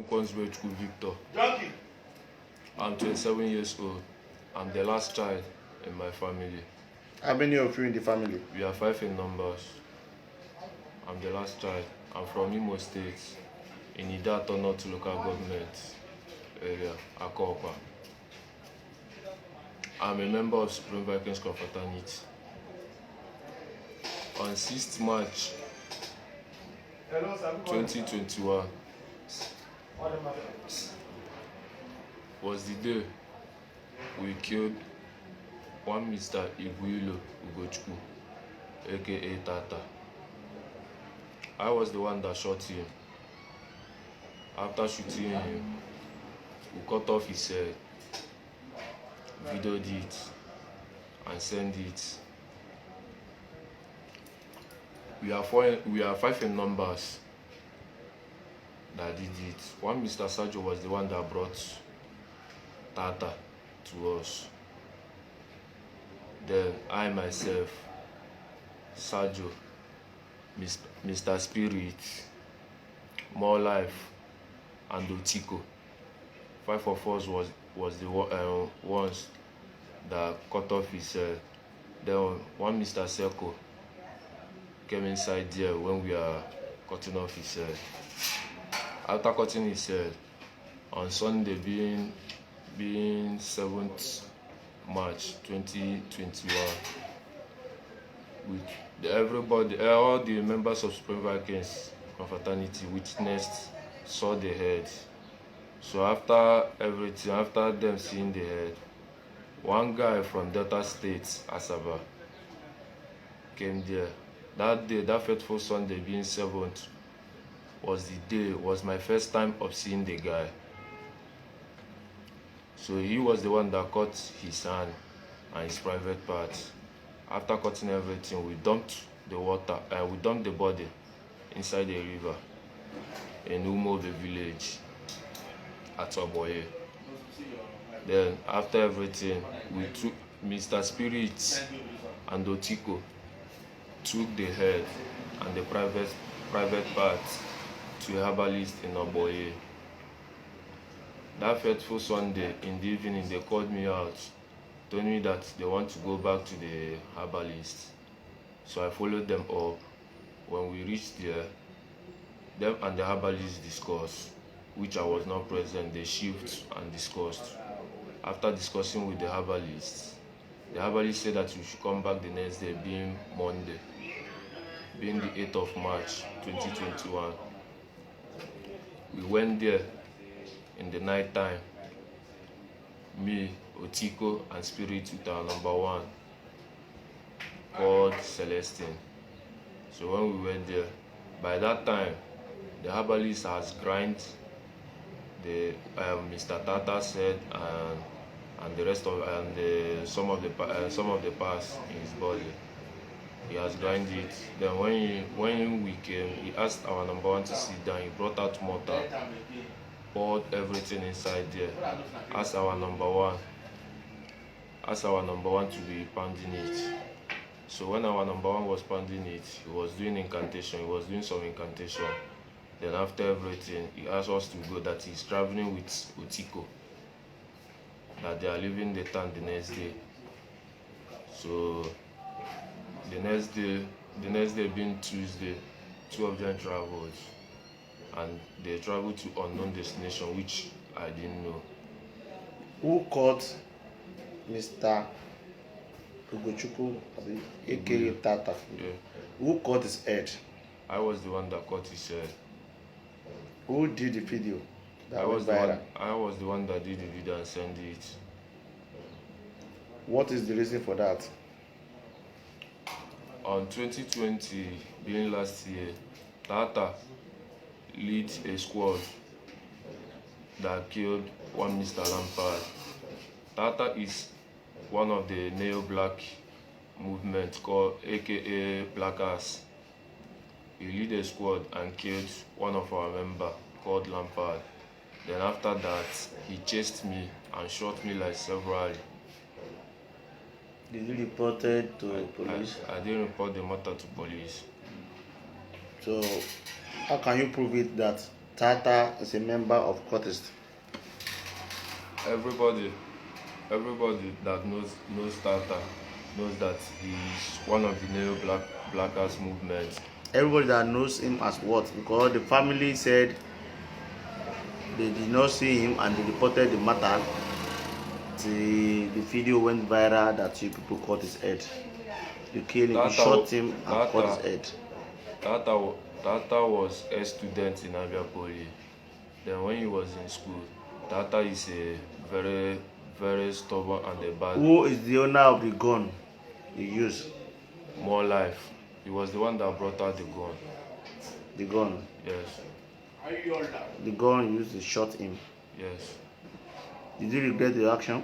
Victor. I'm 27 years old. I'm the last child in my family. How many of you in the family? We are 5 in numbers. I'm the last child. I'm from Imo State, in Idato North local government area, Akopa. I'm a member of Supreme Vikings Confraternity. On 6th March 2021 was the day we killed one Mr. Iguilo Ugochukwu, aka Tata. I was the one that shot him. After shooting him, we cut off his head, videoed it, and sent it. We are 5 in numbers that did it. One Mr. Sajo was the one that brought Tata to us. Then I myself, Sajo, Mr. Spirit, More Life, and Otiko. 5 of us was the ones that cut off his head. Then one Mr. Seko came inside there when we are cutting off his head. After cutting his head, on Sunday being 7th March 2021, all the members of Supreme Vikings Confraternity witnessed, saw the head. So after everything, after them seeing the head, one guy from Delta State, Asaba, came there. That day, that fateful Sunday being 7th, was my first time of seeing the guy. So he was the one that cut his hand and his private parts. After cutting everything, we dumped the body inside the river in Umo, the village at Oboye. Then after everything, we took Mr. Spirit and Otiko took the head and the private parts to a herbalist in Oboye. That fateful Sunday in the evening, they called me out, told me that they want to go back to the herbalist. So I followed them up. When we reached there, them and the herbalist discussed, which I was not present. They shift and discussed. After discussing with the herbalist said that we should come back the next day, being Monday, being the 8th of March 2021. We went there in the night time, me, Otiko, and Spirit with our number 1 called Celestine. So when we went there, by that time, the herbalist has grind the Mr. Tata said and the rest of some of the parts in his body. He has grind it. Then when we came, he asked our number 1 to sit down. He brought out mortar, poured everything inside there. Asked our number one to be pounding it. So when our number 1 was pounding it, he was doing incantation. He was doing some incantation. Then after everything, he asked us to go, that he's traveling with Otiko, that they are leaving the town the next day. So the next day being Tuesday, 2 of them traveled, and they traveled to unknown destination, which I didn't know. Who caught Mr. Ugochukwu, aka Tata? Yeah. Who cut his head? I was the one that cut his head. Who did the video? I was the one that did the video and sent it. What is the reason for that? On 2020, being last year, Tata leads a squad that killed one Mr. Lampard. Tata is one of the neo-black movement called aka Blackers. He lead a squad and killed one of our members called Lampard. Then after that, he chased me and shot me like severally. Did you report it to police? I didn't report the matter to police. So how can you prove it that Tata is a member of cultist. Everybody that knows Tata knows that he's one of the neo blackers movement. Everybody that knows him as what? Because the family said they did not see him and they reported the matter. The video went viral that you people cut his head. You killed him, you shot him and cut his head. Tata was a student in Abia Poly. Then when he was in school, Tata is a very, very stubborn and a bad. Who is the owner of the gun he used? More Life. He was the one that brought out the gun. The gun? Yes. The gun used to shot him? Yes. Did you regret the action?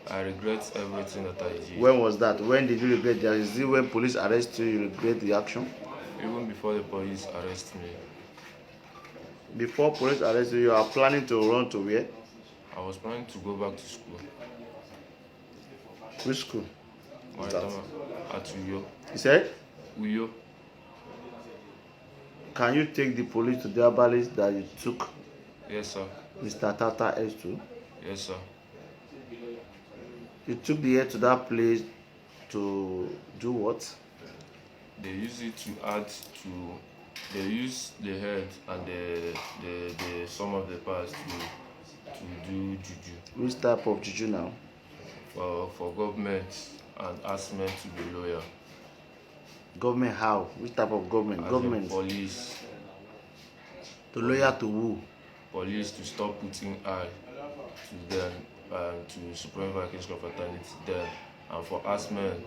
I regret everything that I did. When was that? When did you regret the action? Is it when police arrest you, you regret the action? Even before the police arrest me. Before police arrest you, you are planning to run to where? I was planning to go back to school. Which school? At Uyo. You said? Uyo. Can you take the police to the herbalist that you took? Yes, sir. Mr. Tata S to? Yes, sir. You took the head to that place to do what? They use it to add to. They use the head and the some of the parts to do juju. Which type of juju now? For government and ask men to be loyal. Government how? Which type of government? As government. Police. To loyal to who? Police to stop putting eye to them and to Supreme Vikings Confraternity them, and for us men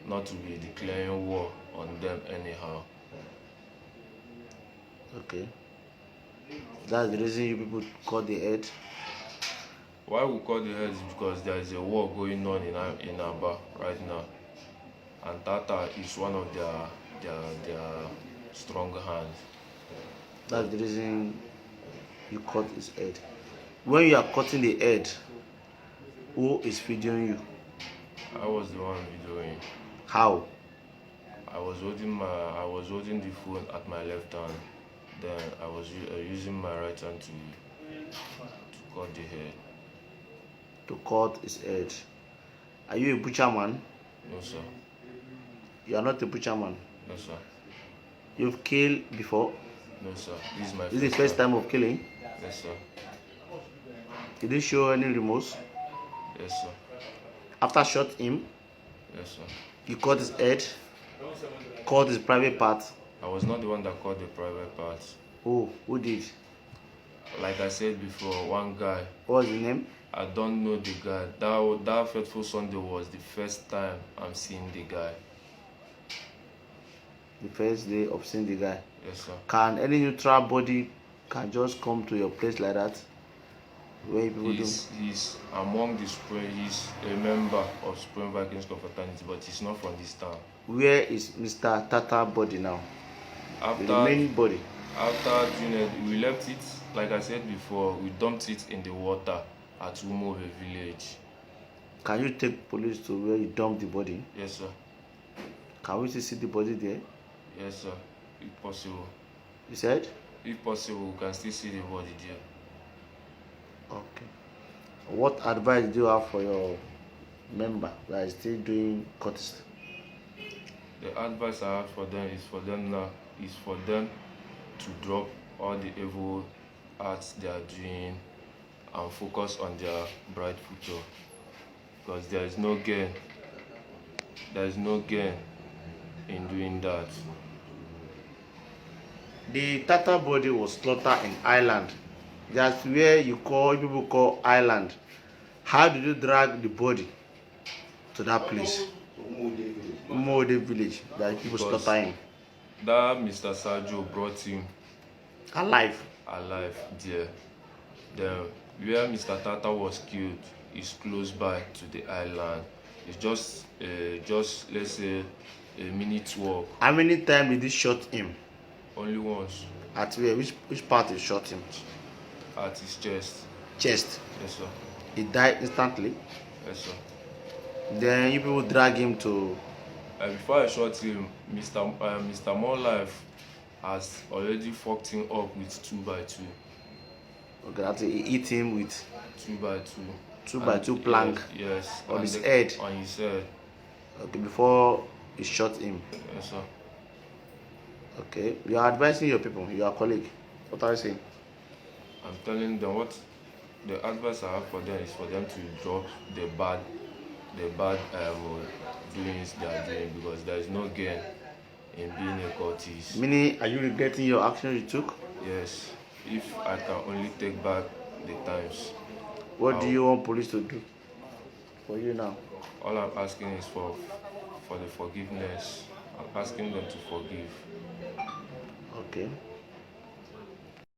not to be declaring war on them anyhow. Okay. That's the reason you people cut the head. Why we cut the head is because there is a war going on in Aba right now, and Tata is one of their strong hands. That's the reason you cut his head. When you are cutting the head, who is feeding you? I was the one videoing. How? I was holding the phone at my left hand. Then I was using my right hand to cut the head. To cut his head. Are you a butcher man? No, sir. You are not a butcher man. No, sir. You've killed before? No, sir. This is the first time of killing? Yes, sir. Did you show any remorse? Yes, sir. After shot him? Yes, sir. You cut his head? Cut his private part? I was not the one that cut the private part. Oh, who did? Like I said before, one guy. What was his name? I don't know the guy. That fateful Sunday was the first time I'm seeing the guy. The first day of seeing the guy? Yes, sir. Can any neutral body can just come to your place like that? Where people he's among the Supreme. He's a member of Supreme Vikings Confraternity, but he's not from this town. Where is Mr. Tata body now? After the main body. After June, we left it. Like I said before, we dumped it in the water at Umove village. Can you take police to where you dumped the body? Yes, sir. Can we still see the body there? Yes, sir. If possible. You said? If possible, we can still see the body there. Okay. What advice do you have for your member that is still doing courtesy? The advice I have for them is for them to drop all the evil acts they are doing and focus on their bright future, because there is no gain. There is no gain in doing that. The Tata body was slaughtered in Ireland. That's where people call Ireland. How did you drag the body to that place? Umode village that people slaughter him. That Mr. Sergio brought him alive there. Then where Mr. Tata was killed is close by to the island. It's just let's say a minute walk. How many times did he shot him? Only once. At where? Which part he shot him? At his chest. Chest? Yes, sir. He died instantly? Yes, sir. Then you people drag him to... Before I shot him, Mr. More Life has already fucked him up with 2x2. Okay, that's it. He hit him with 2x2. 2x2 plank Yes. on And his head. On his head. Okay, before he shot him. Yes, sir. Okay, you are advising your people, your colleague. What are you saying? I'm telling them what the advice I have for them is for them to drop the bad doings they are doing, because there is no gain in being a cultist. Meaning, are you regretting your action you took? Yes, if I can only take back the times. What do you want police to do for you now? All I'm asking is for the forgiveness. I'm asking them to forgive. Okay.